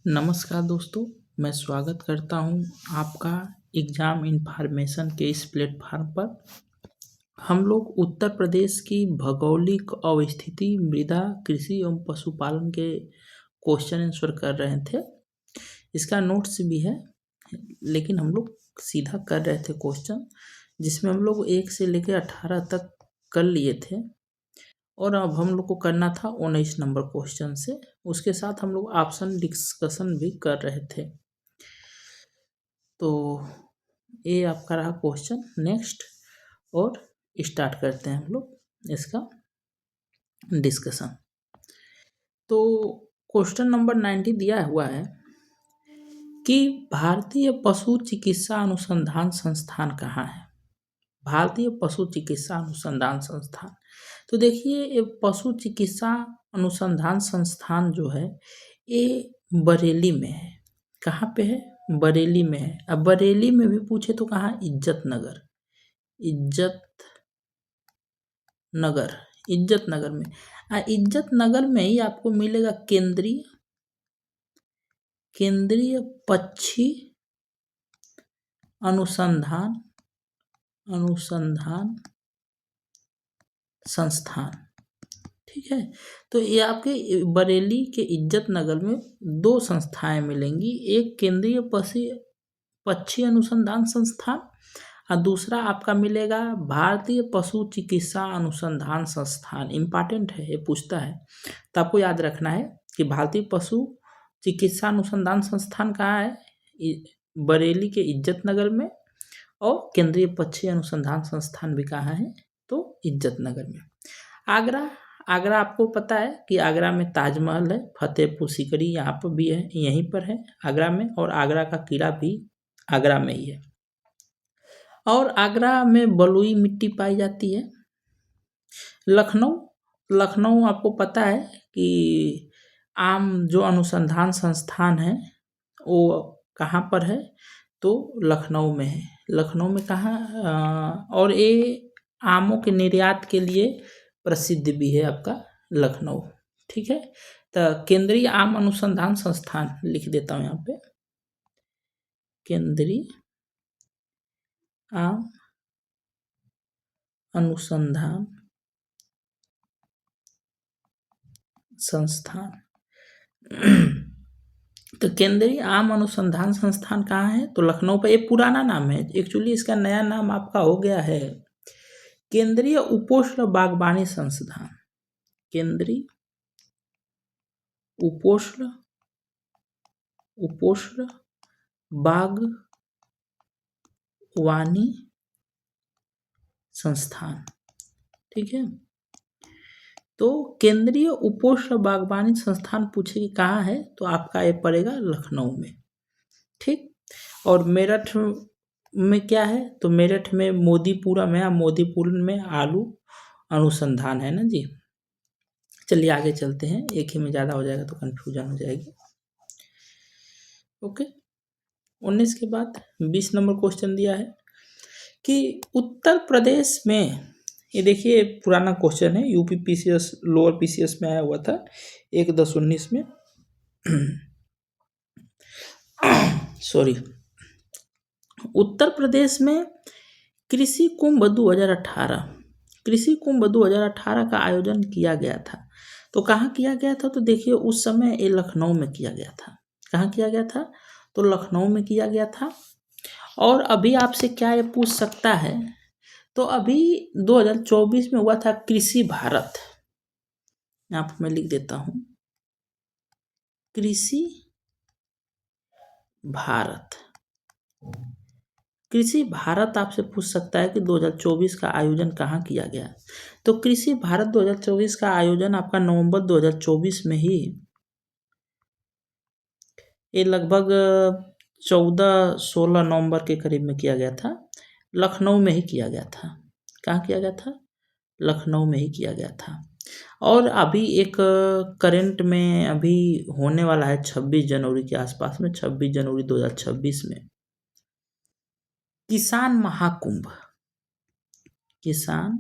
नमस्कार दोस्तों, मैं स्वागत करता हूं आपका एग्ज़ाम इन्फॉर्मेशन के इस प्लेटफॉर्म पर। हम लोग उत्तर प्रदेश की भौगोलिक अवस्थिति, मृदा, कृषि एवं पशुपालन के क्वेश्चन आंसर कर रहे थे। इसका नोट्स भी है, लेकिन हम लोग सीधा कर रहे थे क्वेश्चन, जिसमें हम लोग 1 से लेकर 18 तक कर लिए थे और अब हम लोग को करना था 19 नंबर क्वेश्चन से। उसके साथ हम लोग ऑप्शन डिस्कशन भी कर रहे थे। तो ये आपका रहा क्वेश्चन। नेक्स्ट और स्टार्ट करते हैं हम लोग इसका डिस्कशन। तो क्वेश्चन नंबर 90 दिया हुआ है कि भारतीय पशु चिकित्सा अनुसंधान संस्थान कहाँ है। भारतीय पशु चिकित्सा अनुसंधान संस्थान, तो देखिए ये पशु चिकित्सा अनुसंधान संस्थान जो है ये बरेली में है। कहाँ पे है? बरेली में है। अब बरेली में भी पूछे तो कहाँ? इज्जत नगर। इज्जत नगर, इज्जत नगर में। इज्जत नगर में ही आपको मिलेगा केंद्रीय पक्षी अनुसंधान संस्थान। ठीक है, तो ये आपके बरेली के इज्जत नगर में 2 संस्थाएं मिलेंगी। एक केंद्रीय पक्षी अनुसंधान संस्थान और दूसरा आपका मिलेगा भारतीय पशु चिकित्सा अनुसंधान संस्थान। इम्पॉर्टेंट है, ये पूछता है तो आपको याद रखना है कि भारतीय पशु चिकित्सा अनुसंधान संस्थान कहाँ है? बरेली के इज्जत नगर में। और केंद्रीय पक्षी अनुसंधान संस्थान भी कहाँ है? तो इज्जत नगर में। आगरा आपको पता है कि आगरा में ताजमहल है, फतेहपुर सीकरी यहाँ पर भी है, यहीं पर है आगरा में। और आगरा का किला भी आगरा में ही है। और आगरा में बलुई मिट्टी पाई जाती है। लखनऊ आपको पता है कि आम जो अनुसंधान संस्थान है वो कहाँ पर है? तो लखनऊ में है। लखनऊ में कहाँ? और ये आमों के निर्यात के लिए प्रसिद्ध भी है आपका लखनऊ। ठीक है, तो केंद्रीय आम अनुसंधान संस्थान लिख देता हूँ यहाँ पे, केंद्रीय आम अनुसंधान संस्थान। तो केंद्रीय आम अनुसंधान संस्थान कहाँ है? तो लखनऊ पे। ये पुराना नाम है, एक्चुअली इसका नया नाम आपका हो गया है केंद्रीय उपोष्ण बागवानी संस्थान। केंद्रीय उपोष्ण बागवानी संस्थान। ठीक है, तो केंद्रीय उपोष्ण बागवानी संस्थान पूछे कि कहाँ है, तो आपका ये पड़ेगा लखनऊ में। ठीक, और मेरठ में क्या है? तो मेरठ में मोदीपुरा में, मोदीपुर में आलू अनुसंधान है ना जी। चलिए आगे चलते हैं, एक ही में ज़्यादा हो जाएगा तो कन्फ्यूजन हो जाएगी। ओके, 19 के बाद 20 नंबर क्वेश्चन दिया है कि उत्तर प्रदेश में, ये देखिए पुराना क्वेश्चन है, यूपी पीसीएस लोअर पीसीएस में आया हुआ था 1/10/19 में। सॉरी, उत्तर प्रदेश में कृषि कुंभ 2018 का आयोजन किया गया था। तो कहाँ किया गया था? तो देखिए उस समय ये लखनऊ में किया गया था। कहाँ किया गया था? तो लखनऊ में किया गया था। और अभी आपसे क्या ये पूछ सकता है? तो अभी 2024 में हुआ था कृषि भारत। यहाँ पर मैं लिख देता हूँ, कृषि भारत। कृषि भारत आपसे पूछ सकता है कि 2024 का आयोजन कहाँ किया गया। तो कृषि भारत 2024 का आयोजन आपका नवंबर 2024 में ही, ये लगभग 14-16 नवंबर के करीब में किया गया था। लखनऊ में ही किया गया था। कहाँ किया गया था? लखनऊ में ही किया गया था। और अभी एक करंट में अभी होने वाला है 26 जनवरी के आसपास में, 26 जनवरी 2026 में किसान महाकुंभ। किसान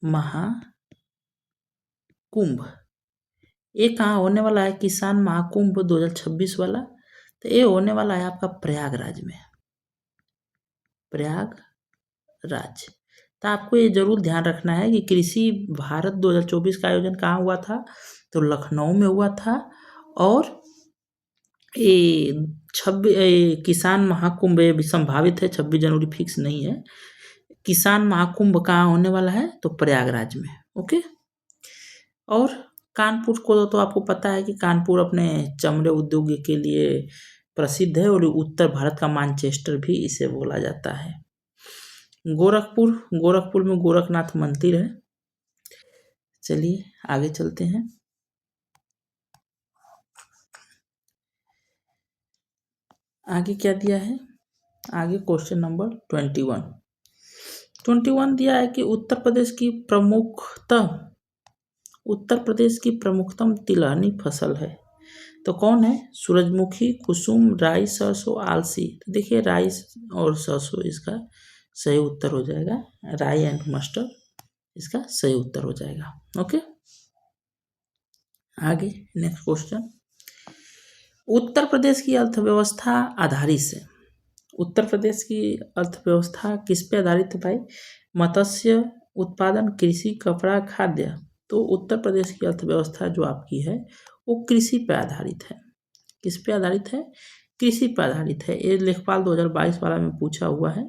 महाकुंभ ये कहाँ होने वाला है? किसान महाकुंभ 2026 वाला, तो ये होने वाला है आपका प्रयागराज में, प्रयागराज। तो आपको ये जरूर ध्यान रखना है कि कृषि भारत 2024 का आयोजन कहाँ हुआ था? तो लखनऊ में हुआ था। और ये किसान महाकुंभ ये भी संभावित है, 26 जनवरी फिक्स नहीं है। किसान महाकुंभ कहाँ होने वाला है? तो प्रयागराज में। ओके। और कानपुर को तो आपको पता है कि कानपुर अपने चमड़े उद्योग के लिए प्रसिद्ध है और उत्तर भारत का मैनचेस्टर भी इसे बोला जाता है। गोरखपुर में गोरखनाथ मंदिर है। चलिए आगे चलते हैं। आगे क्या दिया है? आगे क्वेश्चन नंबर 21 दिया है कि उत्तर प्रदेश की प्रमुखतम तिलहनी फसल है, तो कौन है? सूरजमुखी, कुसुम, राई, सरसों, आलसी। तो देखिए राई और सरसों इसका सही उत्तर हो जाएगा। राई एंड मस्टर्ड इसका सही उत्तर हो जाएगा। ओके। आगे नेक्स्ट क्वेश्चन। उत्तर प्रदेश की अर्थव्यवस्था किस पे आधारित है भाई? मत्स्य उत्पादन, कृषि, कपड़ा, खाद्य। तो उत्तर प्रदेश की अर्थव्यवस्था जो आपकी है वो कृषि पे आधारित है। किस पे आधारित है? कृषि पे आधारित है। ये लेखपाल 2022 वाला में पूछा हुआ है,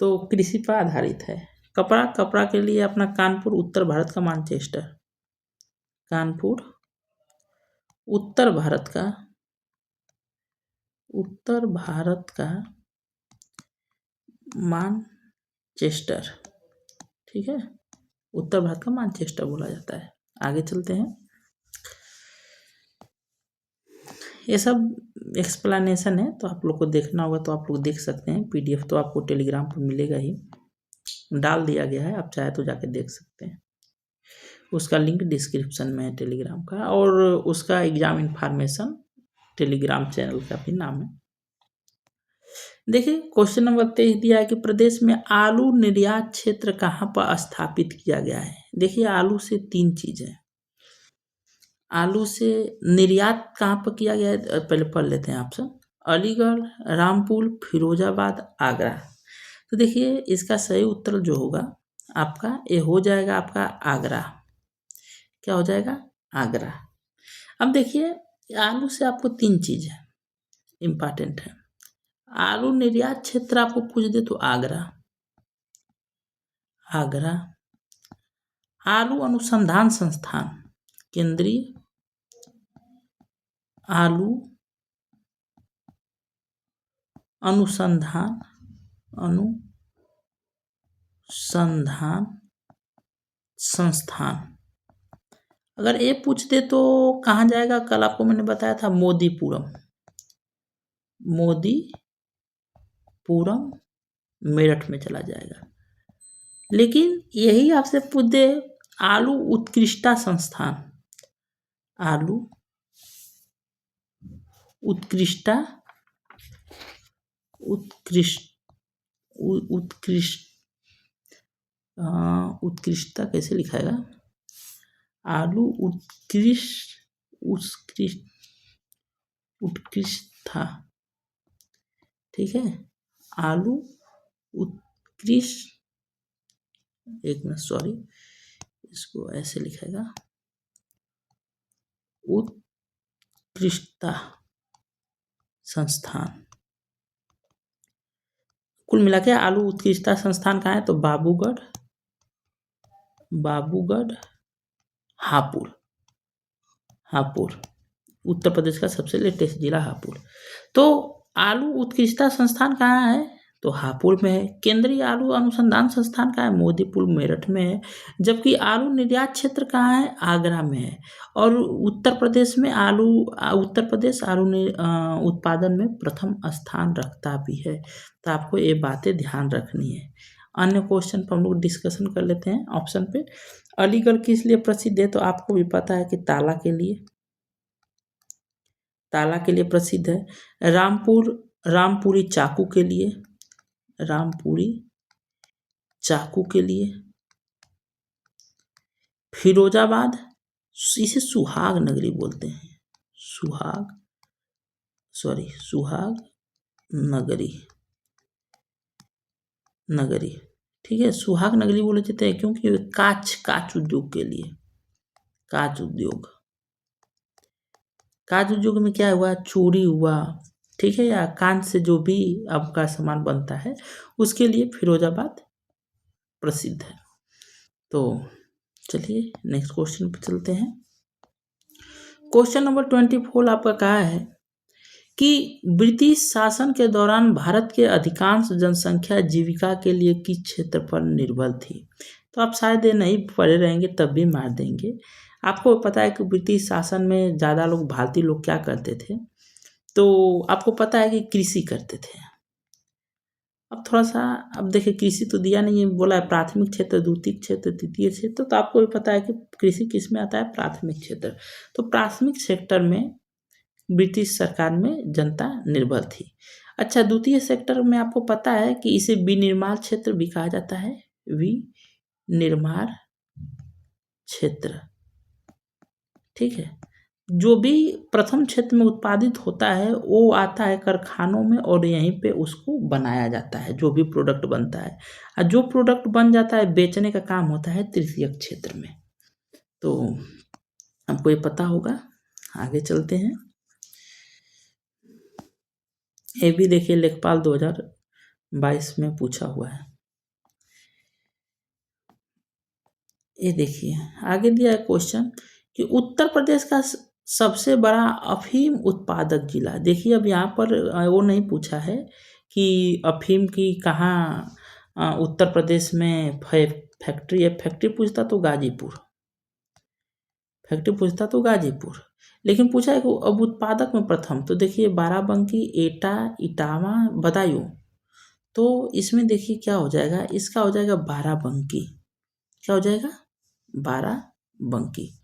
तो कृषि पर आधारित है। कपड़ा के लिए अपना कानपुर उत्तर भारत का मैनचेस्टर, कानपुर उत्तर भारत का मैनचेस्टर, ठीक है, उत्तर भारत का मैनचेस्टर बोला जाता है। आगे चलते हैं। ये सब एक्सप्लेनेशन है, तो आप लोग को देखना होगा तो आप लोग देख सकते हैं। पीडीएफ तो आपको टेलीग्राम पर मिलेगा ही, डाल दिया गया है, आप चाहे तो जाके देख सकते हैं। उसका लिंक डिस्क्रिप्शन में है टेलीग्राम का, और उसका एग्जाम इन्फॉर्मेशन टेलीग्राम चैनल का भी नाम है। देखिए क्वेश्चन नंबर 23 दिया है कि प्रदेश में आलू निर्यात क्षेत्र कहाँ पर स्थापित किया गया है? देखिए आलू से 3 चीजें, आलू से निर्यात कहाँ पर किया गया है? पहले पढ़ लेते हैं ऑप्शन। अलीगढ़, रामपुर, फिरोजाबाद, आगरा। तो देखिए इसका सही उत्तर जो होगा आपका ये हो जाएगा आपका आगरा। क्या हो जाएगा? आगरा। अब देखिए आलू से आपको 3 चीज है इंपॉर्टेंट है। आलू निर्यात क्षेत्र आपको पूछ दे तो आगरा, आलू अनुसंधान संस्थान, केंद्रीय आलू अनुसंधान संस्थान। अगर ये पूछ दे तो कहाँ जाएगा? कल आपको मैंने बताया था मोदीपुरम मेरठ में चला जाएगा। लेकिन यही आपसे पूछ दे आलू उत्कृष्टता संस्थान, आलू उत्कृष्टता कैसे लिखाएगा? आलू उत्कृष्टता, ठीक है, आलू उत्कृष्ट, एक मिनट सॉरी, इसको ऐसे लिखेगा उत्कृष्टता संस्थान। कुल मिला के आलू उत्कृष्टता संस्थान कहाँ है? तो बाबूगढ़ हापुड़, उत्तर प्रदेश का सबसे लेटेस्ट जिला हापुड़। तो आलू उत्कृष्टता संस्थान कहाँ है? तो हापुड़ में है। केंद्रीय आलू अनुसंधान संस्थान कहाँ है? मोदीपुर मेरठ में है। जबकि आलू निर्यात क्षेत्र कहाँ है? आगरा में है। और उत्तर प्रदेश आलू उत्पादन में प्रथम स्थान रखता भी है। तो आपको ये बातें ध्यान रखनी है। अन्य क्वेश्चन पर हम लोग डिस्कशन कर लेते हैं। ऑप्शन पे अलीगढ़ किस लिए प्रसिद्ध है? तो आपको भी पता है कि ताला के लिए प्रसिद्ध है। रामपुरी चाकू के लिए, फिरोजाबाद इसे सुहाग नगरी बोलते हैं। सुहाग नगरी। ठीक है, सुहाग नगरी बोले जाते हैं क्योंकि काच उद्योग के लिए। काच उद्योग में क्या हुआ, चूड़ी हुआ, ठीक है, या कांच से जो भी आपका सामान बनता है उसके लिए फिरोजाबाद प्रसिद्ध है। तो चलिए नेक्स्ट क्वेश्चन पे चलते हैं। क्वेश्चन नंबर 24 आपका कहा है कि ब्रिटिश शासन के दौरान भारत के अधिकांश जनसंख्या जीविका के लिए किस क्षेत्र पर निर्भर थी। तो आप शायद ये नहीं पढ़े रहेंगे तब भी मार देंगे। आपको पता है कि ब्रिटिश शासन में ज़्यादा लोग, भारतीय लोग क्या करते थे, तो आपको पता है कि कृषि करते थे। अब थोड़ा सा, अब देखिए कृषि तो दिया नहीं है, बोला है प्राथमिक क्षेत्र, द्वितीय क्षेत्र, तृतीय क्षेत्र, तो आपको भी पता है कि कृषि किस में आता है, प्राथमिक क्षेत्र। तो प्राथमिक सेक्टर में ब्रिटिश सरकार में जनता निर्भर थी। अच्छा, द्वितीय सेक्टर में आपको पता है कि इसे विनिर्माण क्षेत्र भी कहा जाता है। विनिर्माण क्षेत्र, ठीक है। जो भी प्रथम क्षेत्र में उत्पादित होता है वो आता है कारखानों में और यहीं पे उसको बनाया जाता है, जो भी प्रोडक्ट बनता है। और जो प्रोडक्ट बन जाता है बेचने का काम होता है तृतीय क्षेत्र में। तो आपको ये पता होगा। आगे चलते हैं। ये भी देखिए लेखपाल 2022 में पूछा हुआ है। ये देखिए आगे दिया है क्वेश्चन कि उत्तर प्रदेश का सबसे बड़ा अफीम उत्पादक जिला। देखिए अब यहाँ पर वो नहीं पूछा है कि अफीम की कहाँ उत्तर प्रदेश में फैक्ट्री है। फैक्ट्री पूछता तो गाजीपुर, लेकिन पूछा है कि अब उत्पादक में प्रथम, तो देखिए बाराबंकी, एटा, इटावा, बदायूं। तो इसमें देखिए क्या हो जाएगा, इसका हो जाएगा बाराबंकी। क्या हो जाएगा, बाराबंकी।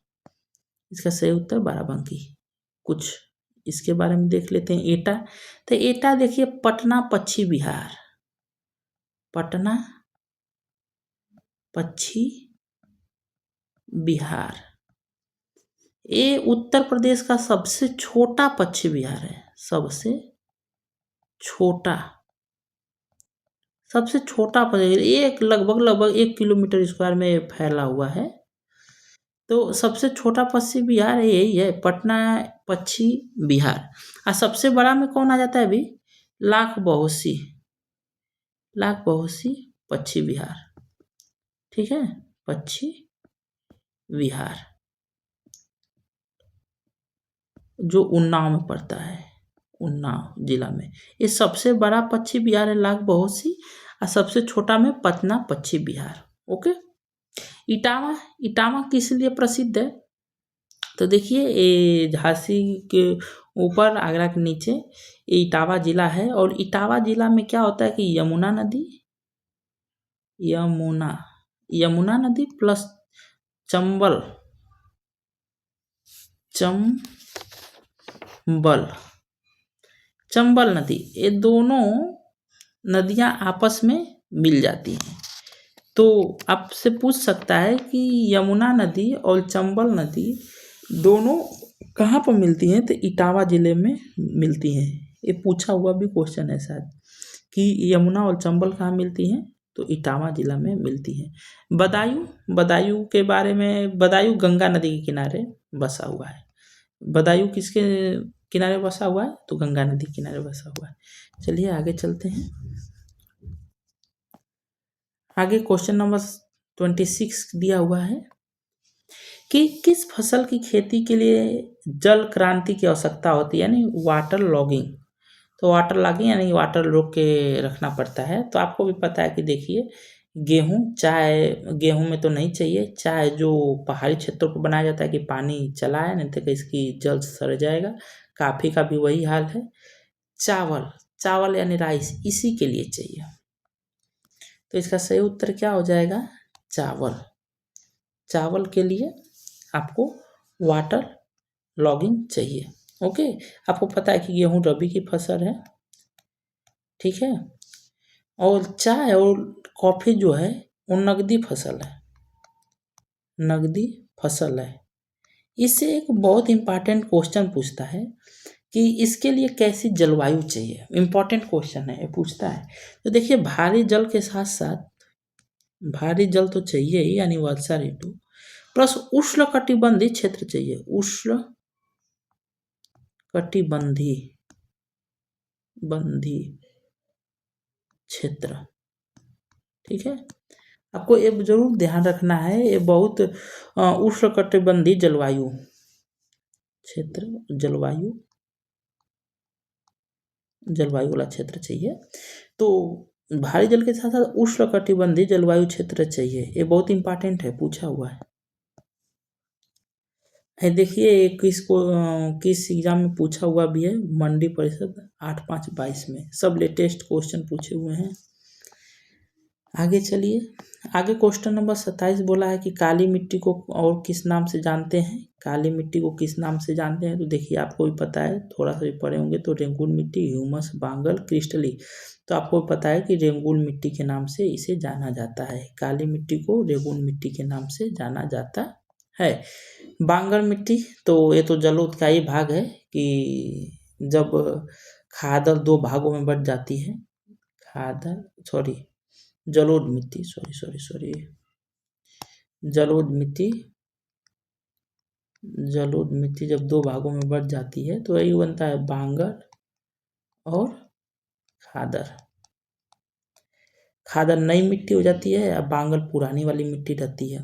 इसका सही उत्तर बाराबंकी। कुछ इसके बारे में देख लेते हैं। एटा, तो एटा देखिए पटना पश्चिम बिहार, पटना पश्चिम बिहार। ये उत्तर प्रदेश का सबसे छोटा पश्चिम बिहार है, सबसे छोटा प्रदेश। एक लगभग 1 किलोमीटर स्क्वायर में फैला हुआ है। तो सबसे छोटा पश्चिम बिहार यही है, पटना पश्चिम बिहार। और सबसे बड़ा में कौन आ जाता है अभी, लाख बहोसी पश्चिम बिहार, ठीक है, पश्चिम बिहार जो उन्नाव में पड़ता है, उन्नाव जिला में। ये सबसे बड़ा पश्चिम बिहार है लाख बहोसी, और सबसे छोटा में पटना पश्चिम बिहार। ओके। इटावा किस लिए प्रसिद्ध है, तो देखिए ये झांसी के ऊपर, आगरा के नीचे ये इटावा जिला है। और इटावा जिला में क्या होता है कि यमुना नदी प्लस चंबल नदी, ये दोनों नदियां आपस में मिल जाती हैं। तो आपसे पूछ सकता है कि यमुना नदी और चंबल नदी दोनों कहाँ पर मिलती हैं, तो इटावा जिले में मिलती हैं। ये पूछा हुआ भी क्वेश्चन है शायद कि यमुना और चंबल कहाँ मिलती हैं, तो इटावा जिला में मिलती हैं। बदायूं के बारे में, बदायूं गंगा नदी के किनारे बसा हुआ है। बदायूं किसके किनारे बसा हुआ है, तो गंगा नदी के किनारे बसा हुआ है। चलिए आगे चलते हैं। आगे क्वेश्चन नंबर 26 दिया हुआ है कि किस फसल की खेती के लिए जल क्रांति की आवश्यकता होती है, यानी वाटर लॉगिंग। तो वाटर लॉगिंग यानी वाटर रोक के रखना पड़ता है। तो आपको भी पता है कि देखिए गेहूं में तो नहीं चाहिए, चाय जो पहाड़ी क्षेत्रों पर बनाया जाता है कि पानी चला है, नहीं तो इसकी जल सड़ जाएगा। काफी का भी वही हाल है। चावल यानी राइस, इसी के लिए चाहिए। तो इसका सही उत्तर क्या हो जाएगा, चावल के लिए आपको वाटर लॉगिंग चाहिए। ओके। आपको पता है कि गेहूं रबी की फसल है, ठीक है, और चाय और कॉफी जो है वो नगदी फसल है। इससे एक बहुत इंपॉर्टेंट क्वेश्चन पूछता है कि इसके लिए कैसी जलवायु चाहिए। इंपॉर्टेंट क्वेश्चन है, ये पूछता है। तो देखिए, भारी जल के साथ साथ भारी जल तो चाहिए ही, यानी वर्षा ऋतु, प्लस उष्ण कटिबंधीय क्षेत्र चाहिए। उष्ण कटिबंधीय क्षेत्र, ठीक है। आपको ये जरूर ध्यान रखना है, ये बहुत उष्ण कटिबंधीय जलवायु क्षेत्र, जलवायु वाला क्षेत्र चाहिए। तो भारी जल के साथ साथ उष्ण कटिबंधीय जलवायु क्षेत्र चाहिए, ये बहुत इंपॉर्टेंट है, पूछा हुआ है। देखिए किस एग्जाम में पूछा हुआ भी है, मंडी परिषद 8/5/22 में सब लेटेस्ट क्वेश्चन पूछे हुए हैं। आगे चलिए, आगे क्वेश्चन नंबर 27 बोला है कि काली मिट्टी को और किस नाम से जानते हैं। काली मिट्टी को किस नाम से जानते हैं, तो देखिए आपको भी पता है, थोड़ा सा भी पढ़े होंगे तो रेंगुन मिट्टी, ह्यूमस, बांगल, क्रिस्टली। तो आपको पता है कि रेंगुन मिट्टी के नाम से इसे जाना जाता है। काली मिट्टी को रेंगुन मिट्टी के नाम से जाना जाता है। बांगल मिट्टी, तो ये तो जलोढ़ का ही भाग है कि जब खादर 2 भागों में बट जाती है, जलोढ़ मिट्टी, जलोढ़ मिट्टी जब 2 भागों में बट जाती है तो यही बनता है बांगर और खादर। खादर नई मिट्टी हो जाती है, या बांगल पुरानी वाली मिट्टी रहती है।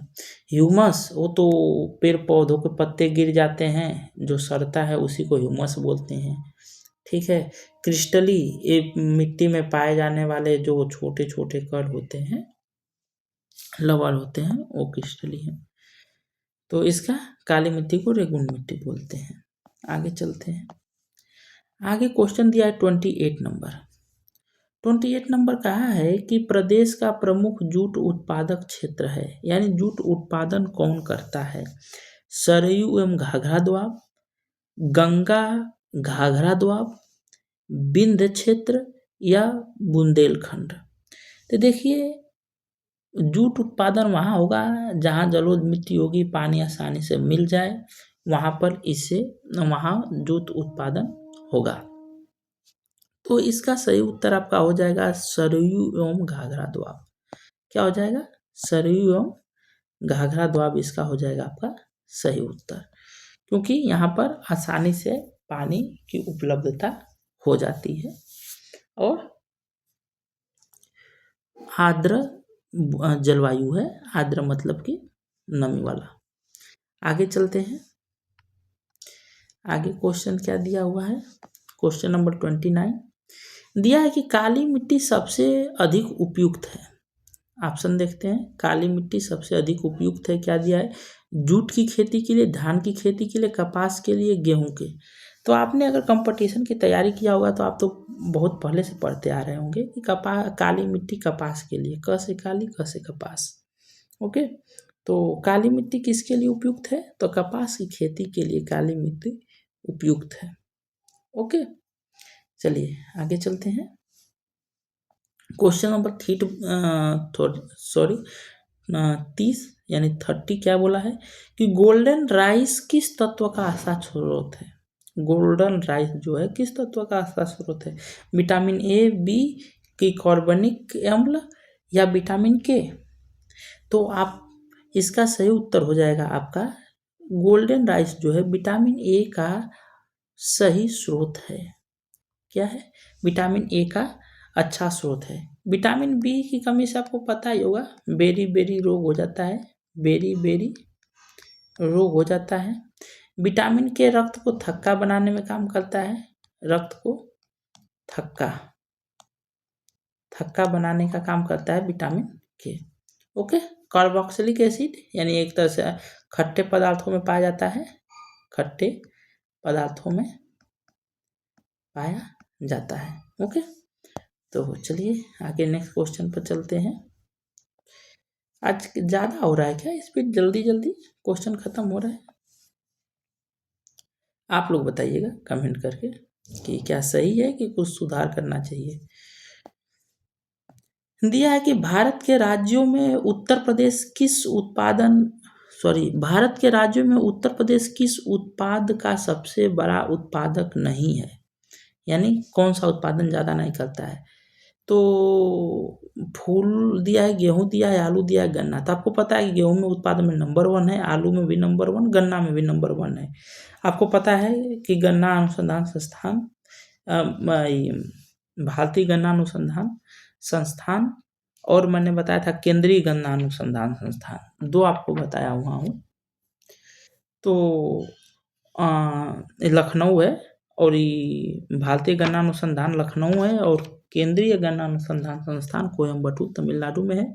ह्यूमस, वो तो पेड़ पौधों के पत्ते गिर जाते हैं, जो सड़ता है उसी को ह्यूमस बोलते हैं, ठीक है। क्रिस्टली, ये मिट्टी में पाए जाने वाले जो छोटे छोटे कण होते हैं, लवण होते हैं, वो क्रिस्टली है। तो इसका काली मिट्टी को रेगुन मिट्टी बोलते हैं। आगे चलते हैं, आगे क्वेश्चन दिया है 28 नंबर। 28 नंबर कहा है कि प्रदेश का प्रमुख जूट उत्पादक क्षेत्र है, यानी जूट उत्पादन कौन करता है। सरयू एवं घाघरा दोआब, गंगा घाघरा दोआब, विंध्य क्षेत्र या बुंदेलखंड। तो देखिए, जूट उत्पादन वहाँ होगा जहाँ जलोढ़ मिट्टी होगी, पानी आसानी से मिल जाए, वहाँ पर वहाँ जूट उत्पादन होगा। तो इसका सही उत्तर आपका हो जाएगा सरयू एवं घाघरा दोआब। क्या हो जाएगा, सरयू एवं घाघरा दोआब, इसका हो जाएगा आपका सही उत्तर, क्योंकि यहाँ पर आसानी से पानी की उपलब्धता हो जाती है और आर्द्र जलवायु है। आर्द्र मतलब कि नमी वाला। आगे चलते हैं, आगे क्वेश्चन क्या दिया हुआ है। क्वेश्चन नंबर 29 दिया है कि काली मिट्टी सबसे अधिक उपयुक्त है। ऑप्शन देखते हैं, काली मिट्टी सबसे अधिक उपयुक्त है, क्या दिया है, जूट की खेती के लिए, धान की खेती के लिए, कपास के लिए, गेहूं के। तो आपने अगर कंपटीशन की तैयारी किया होगा तो आप तो बहुत पहले से पढ़ते आ रहे होंगे कि काली मिट्टी कपास के लिए, क से काली, क से कपास। ओके, तो काली मिट्टी किसके लिए उपयुक्त है, तो कपास की खेती के लिए काली मिट्टी उपयुक्त है। ओके, चलिए आगे चलते हैं। क्वेश्चन नंबर 30 यानी 30 क्या बोला है कि गोल्डन राइस किस तत्व का आशा स्रोत है। गोल्डन राइस जो है किस तत्व का आशा स्रोत है, विटामिन ए, बी की कार्बनिक अम्ल या विटामिन के। तो आप इसका सही उत्तर हो जाएगा आपका गोल्डन राइस जो है विटामिन ए का सही स्रोत है। क्या है, विटामिन ए का अच्छा स्रोत है। विटामिन बी की कमी से आपको पता ही होगा बेरी रोग हो जाता है, बेरी रोग हो जाता है। विटामिन के रक्त को थक्का बनाने में काम करता है, रक्त को थक्का बनाने का काम करता है विटामिन के। ओके, कार्बोक्सिलिक एसिड यानी एक तरह से खट्टे पदार्थों में पाया जाता है, खट्टे पदार्थों में पाया जाता है। ओके, तो चलिए आगे नेक्स्ट क्वेश्चन पर चलते हैं। आज ज़्यादा हो रहा है क्या स्पीड, जल्दी क्वेश्चन खत्म हो रहा है। आप लोग बताइएगा कमेंट करके कि क्या सही है कि कुछ सुधार करना चाहिए। दिया है कि भारत के राज्यों में उत्तर प्रदेश किस उत्पादन भारत के राज्यों में उत्तर प्रदेश किस उत्पाद का सबसे बड़ा उत्पादक नहीं है? यानी कौन सा उत्पादन ज़्यादा नहीं करता है? तो फूल दिया है, गेहूँ दिया है, आलू दिया है, गन्ना। तो आपको पता है कि गेहूँ में उत्पादन में नंबर 1 है, आलू में भी नंबर 1, गन्ना में भी नंबर 1 है। आपको पता है कि गन्ना अनुसंधान संस्थान भारतीय गन्ना अनुसंधान संस्थान और मैंने बताया था केंद्रीय गन्ना अनुसंधान संस्थान, 2 आपको बताया हुआ हूँ। तो लखनऊ है और ये भारतीय गन्ना अनुसंधान लखनऊ है और केंद्रीय गन्ना अनुसंधान संस्थान कोयम्बटूर तमिलनाडु में है।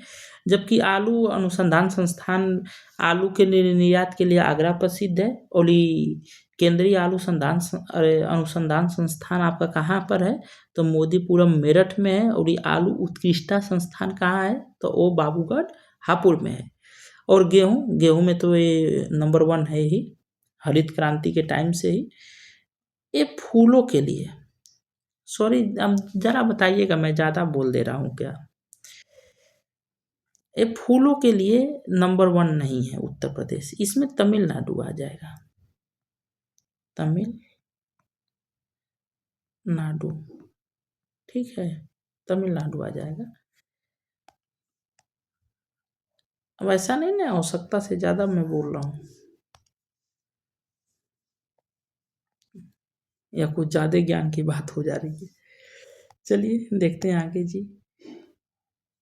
जबकि आलू अनुसंधान संस्थान आलू के निर्यात के लिए आगरा प्रसिद्ध है और ये केंद्रीय अनुसंधान संस्थान आपका कहाँ पर है? तो मोदीपुरम मेरठ में है। और ये आलू उत्कृष्टता संस्थान कहाँ है? तो वो बाबूगढ़ हापुड़ में है। और गेहूँ में तो ये नंबर 1 है ही, हरित क्रांति के टाइम से ही। ये फूलों के लिए अब जरा बताइएगा, मैं ज़्यादा बोल दे रहा हूँ क्या? ये फूलों के लिए नंबर 1 नहीं है उत्तर प्रदेश, इसमें तमिलनाडु आ जाएगा। तमिलनाडु, ठीक है, तमिलनाडु आ जाएगा। अब ऐसा नहीं ना, आवश्यकता से ज़्यादा मैं बोल रहा हूँ या कुछ ज़्यादा ज्ञान की बात हो जा रही है। चलिए देखते हैं आगे जी।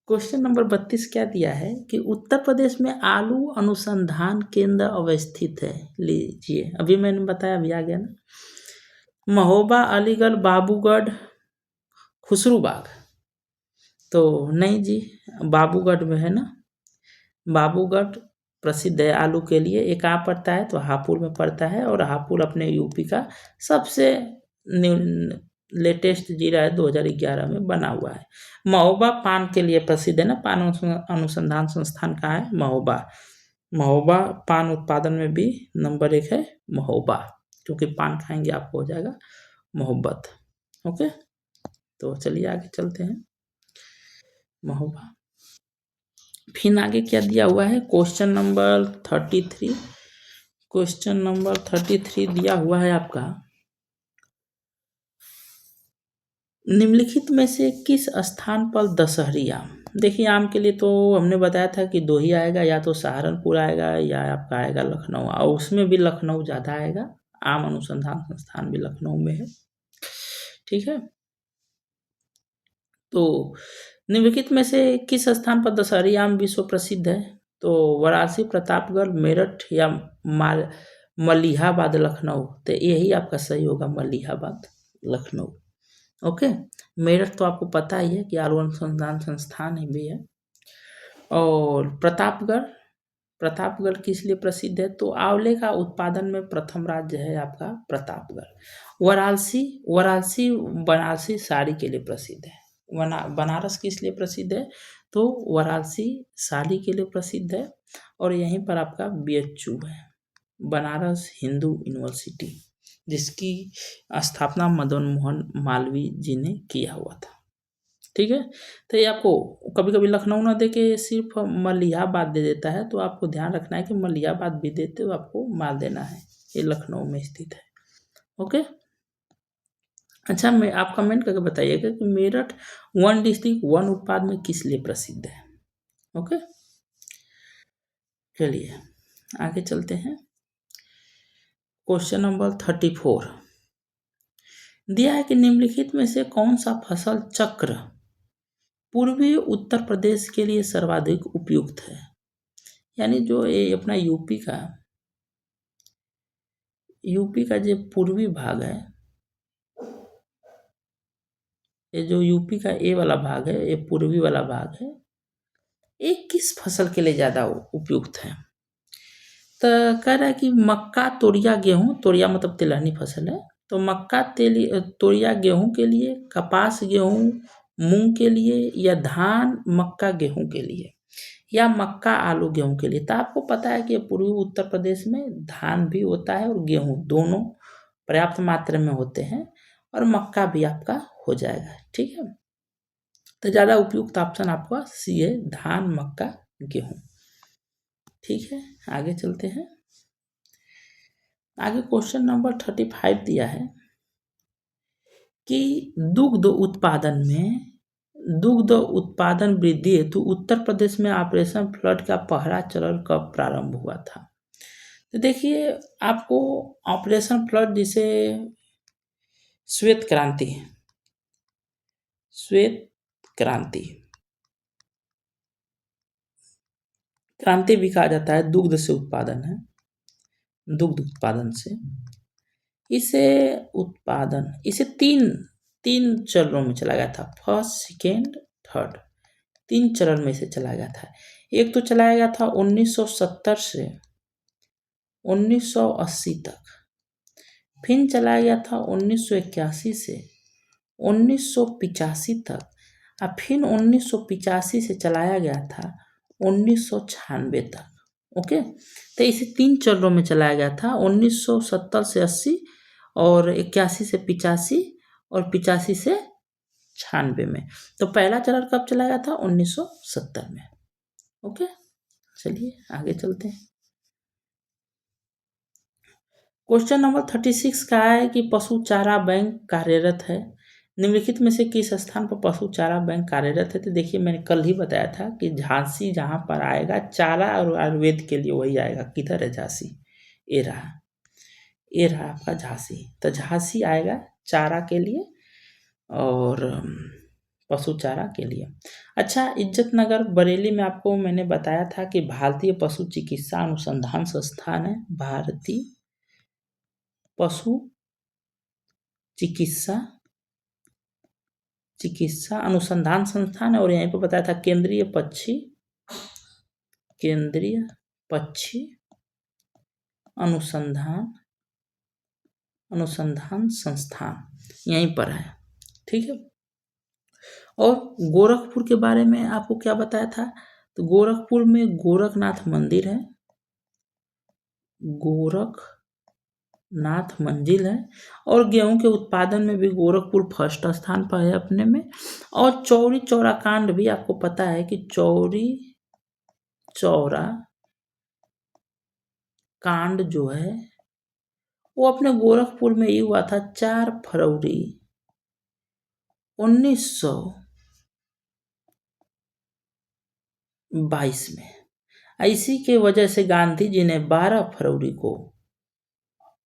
क्वेश्चन नंबर 32 क्या दिया है कि उत्तर प्रदेश में आलू अनुसंधान केंद्र अवस्थित है। लीजिए, अभी मैंने बताया, अभी आ गया ना। महोबा, अलीगढ़, बाबूगढ़, खुसरूबाग। तो नहीं जी, बाबूगढ़ में है ना। बाबूगढ़ प्रसिद्ध है आलू के लिए। ये कहाँ पड़ता है? तो हापुड़ में पड़ता है और हापुड़ अपने यूपी का सबसे लेटेस्ट जिला है, 2011 में बना हुआ है। महोबा पान के लिए प्रसिद्ध है ना, पान अनुसंधान संस्थान कहाँ है? महोबा पान उत्पादन में भी नंबर 1 है महोबा, क्योंकि पान खाएंगे आपको हो जाएगा मोहब्बत। ओके, तो चलिए आगे चलते हैं। महोबा, फिर आगे क्या दिया हुआ है? Question number 33। क्वेश्चन नंबर 33 दिया हुआ है आपका, निम्नलिखित में से किस स्थान पर दशहरी आम? देखिए, आम के लिए तो हमने बताया था कि 2 ही आएगा, या तो सहारनपुर आएगा या आपका आएगा लखनऊ, और उसमें भी लखनऊ ज़्यादा आएगा। आम अनुसंधान संस्थान भी लखनऊ में है, ठीक है। तो निम्नलिखित में से किस स्थान पर दशहरी आम विश्व प्रसिद्ध है? तो वाराणसी, प्रतापगढ़, मेरठ या मलिहाबाद, लखनऊ। तो यही आपका सही होगा, मलिहाबाद लखनऊ। ओके, मेरठ तो आपको पता ही है कि आलू अनुसंधान संस्थान ही भी है। और प्रतापगढ़ किस लिए प्रसिद्ध है? तो आंवले का उत्पादन में प्रथम राज्य है आपका प्रतापगढ़। वाराणसी बनारसी साड़ी के लिए प्रसिद्ध है। बनारस किस लिए प्रसिद्ध है? तो वाराणसी साड़ी के लिए प्रसिद्ध है। और यहीं पर आपका BHU है, बनारस हिंदू यूनिवर्सिटी, जिसकी स्थापना मदन मोहन मालवीय जी ने किया हुआ था, ठीक है। तो ये आपको कभी कभी लखनऊ ना दे के सिर्फ मलिहाबाद दे देता है, तो आपको ध्यान रखना है कि मलिहाबाद भी देते हो आपको माल देना है, ये लखनऊ में स्थित है। ओके, अच्छा, मैं आप कमेंट करके बताइएगा कि मेरठ 1 डिस्ट्रिक्ट 1 उत्पाद में किस लिए प्रसिद्ध है। ओके, चलिए आगे चलते हैं। क्वेश्चन नंबर 34 दिया है कि निम्नलिखित में से कौन सा फसल चक्र पूर्वी उत्तर प्रदेश के लिए सर्वाधिक उपयुक्त है? यानी जो ये अपना यूपी का जो पूर्वी भाग है, ये जो यूपी का ये वाला भाग है, ये पूर्वी वाला भाग है, ये किस फसल के लिए ज़्यादा उपयुक्त है? तो कह रहा है कि मक्का, तोरिया, गेहूँ, तोरिया मतलब तिलहनी फसल है, तो मक्का, तोरिया गेहूँ के लिए, कपास गेहूँ मूंग के लिए, या धान मक्का गेहूँ के लिए, या मक्का आलू गेहूँ के लिए। तो आपको पता है कि पूर्वी उत्तर प्रदेश में धान भी होता है और गेहूँ दोनों पर्याप्त मात्रा में होते हैं, और मक्का भी आपका हो जाएगा, ठीक है। तो ज़्यादा उपयुक्त ऑप्शन आपका सी है, धान मक्का गेहूँ, ठीक है, आगे चलते हैं। आगे क्वेश्चन नंबर 35 दिया है कि दुग्ध उत्पादन वृद्धि हेतु उत्तर प्रदेश में ऑपरेशन फ्लड का पहला चरण कब प्रारंभ हुआ था। तो देखिए, आपको ऑपरेशन फ्लड जिसे श्वेत क्रांति भी कहा जाता है, दुग्ध से उत्पादन है, दुग्ध उत्पादन से इसे तीन चरणों में चला गया था। फर्स्ट, सेकेंड, थर्ड, 3 चरण में से चला गया था। एक तो चलाया गया था 1970 से 1980 तक, फिर चलाया गया था 1981 से 1985 तक, और फिर 1985 से चलाया गया था 1996 तक। ओके, तो इसे 3 चरणों में चलाया गया था, 1970 से 80 और 81 से 85 और 85 से 96 में। तो पहला चरण कब चलाया गया था? 1970 में। ओके, चलिए आगे चलते हैं। क्वेश्चन नंबर 36 का है कि पशु चारा बैंक कार्यरत है, निम्नलिखित में से किस स्थान पर पशु चारा बैंक कार्यरत है। तो देखिए, मैंने कल ही बताया था कि झांसी जहाँ पर आएगा चारा और आयुर्वेद के लिए वही आएगा। किधर है झांसी? ये रहा आपका झांसी। तो झांसी आएगा चारा के लिए और पशु चारा के लिए। अच्छा, इज्जतनगर बरेली में आपको मैंने बताया था कि भारतीय पशु चिकित्सा अनुसंधान संस्थान है, भारतीय पशु चिकित्सा अनुसंधान संस्थान है। और यहीं पर बताया था केंद्रीय पक्षी अनुसंधान संस्थान यहीं पर है। ठीक है, और गोरखपुर के बारे में आपको क्या बताया था? तो गोरखपुर में गोरखनाथ मंदिर है, और गेहूं के उत्पादन में भी गोरखपुर फर्स्ट स्थान पर है अपने में। और चौरी चौरा कांड भी आपको पता है कि चौरी चौरा कांड जो है वो अपने गोरखपुर में ही हुआ था 4 फरवरी 1922 में। इसी के वजह से गांधी जी ने 12 फरवरी को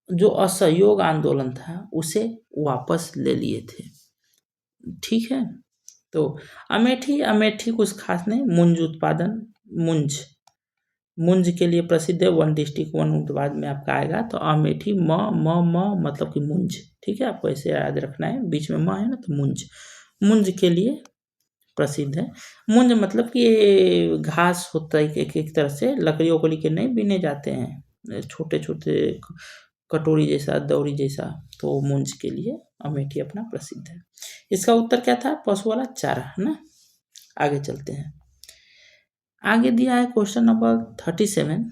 जो असहयोग आंदोलन था उसे वापस ले लिए थे। ठीक है, तो अमेठी कुछ खास नहीं, मुंज के लिए प्रसिद्ध है। 1 डिस्ट्रिक्ट 1 उत्पाद में आपका आएगा। तो अमेठी म मतलब कि मुंज। ठीक है, आपको ऐसे याद रखना है, बीच में म है ना, तो मुंज के लिए प्रसिद्ध है। मुंज मतलब कि ये घास होता है, एक तरह से लकड़ियों को लेकर नहीं बीने जाते हैं, छोटे छोटे कटोरी जैसा, दौरी जैसा। तो मुंज के लिए अमेठी अपना प्रसिद्ध है। इसका उत्तर क्या था? पशु वाला चारा, है ना। आगे चलते हैं। आगे दिया है क्वेश्चन नंबर 37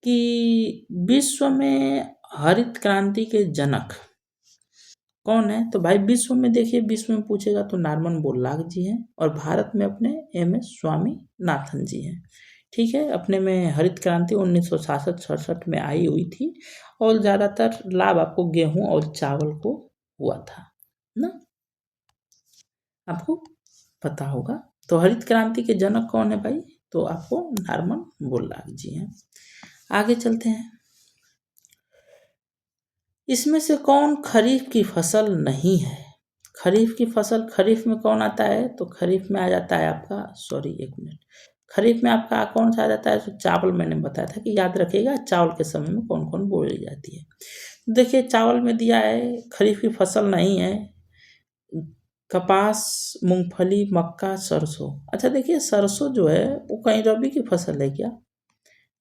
कि विश्व में हरित क्रांति के जनक कौन है। तो भाई विश्व में देखिए, विश्व में पूछेगा तो नॉर्मन बोरलॉग जी हैं, और भारत में अपने MS स्वामीनाथन जी हैं। ठीक है, अपने में हरित क्रांति 1966 में आई हुई थी, और ज़्यादातर लाभ आपको गेहूं और चावल को हुआ था ना, आपको पता होगा। तो हरित क्रांति के जनक कौन है भाई? तो आपको नॉर्मन बोरलॉग जी हैं। आगे चलते हैं। इसमें से कौन खरीफ की फसल नहीं है? खरीफ की फसल, खरीफ में कौन आता है? तो खरीफ में आ जाता है आपका, खरीफ में आपका कौन सा आ जाता है? तो चावल। मैंने बताया था कि याद रखिएगा चावल के समय में कौन कौन बोई जाती है। देखिए, चावल में दिया है खरीफ की फसल नहीं है, कपास, मूंगफली, मक्का, सरसों। अच्छा देखिए, सरसों जो है वो कहीं रबी की फसल है क्या?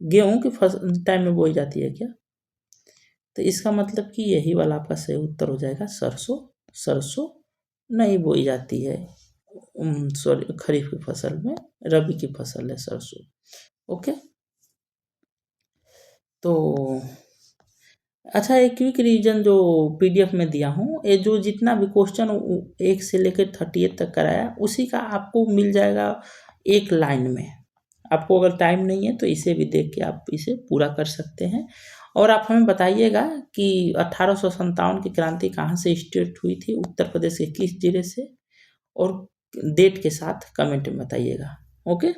गेहूं की फसल टाइम में बोई जाती है क्या? तो इसका मतलब कि यही वाला आपका सही उत्तर हो जाएगा, सरसों नहीं बोई जाती है सॉरी खरीफ की फसल में, रबी की फसल है सरसों। ओके, तो अच्छा, एक क्विक रिवीजन जो PDF में दिया हूँ, ये जो जितना भी क्वेश्चन 1 से लेकर 38 तक कराया, उसी का आपको मिल जाएगा एक लाइन में। आपको अगर टाइम नहीं है तो इसे भी देख के आप इसे पूरा कर सकते हैं। और आप हमें बताइएगा कि 1857 की क्रांति कहाँ से स्टार्ट हुई थी, उत्तर प्रदेश के किस जिले से, और डेट के साथ कमेंट में बताइएगा। ओके,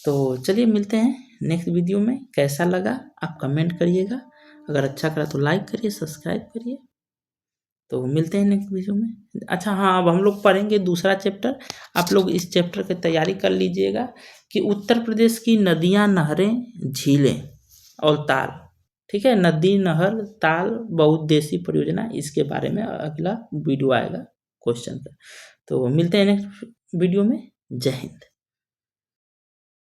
तो चलिए मिलते हैं नेक्स्ट वीडियो में। कैसा लगा आप कमेंट करिएगा, अगर अच्छा करा तो लाइक करिए, सब्सक्राइब करिए। तो मिलते हैं नेक्स्ट वीडियो में। अच्छा हाँ, अब हम लोग पढ़ेंगे दूसरा चैप्टर। आप लोग इस चैप्टर की तैयारी कर लीजिएगा कि उत्तर प्रदेश की नदियाँ, नहरें, झीलें और ताल। ठीक है, नदी, नहर, ताल, बहुउद्देशीय परियोजना, इसके बारे में अगला वीडियो आएगा क्वेश्चन का। तो मिलते हैं नेक्स्ट वीडियो में। जय हिंद।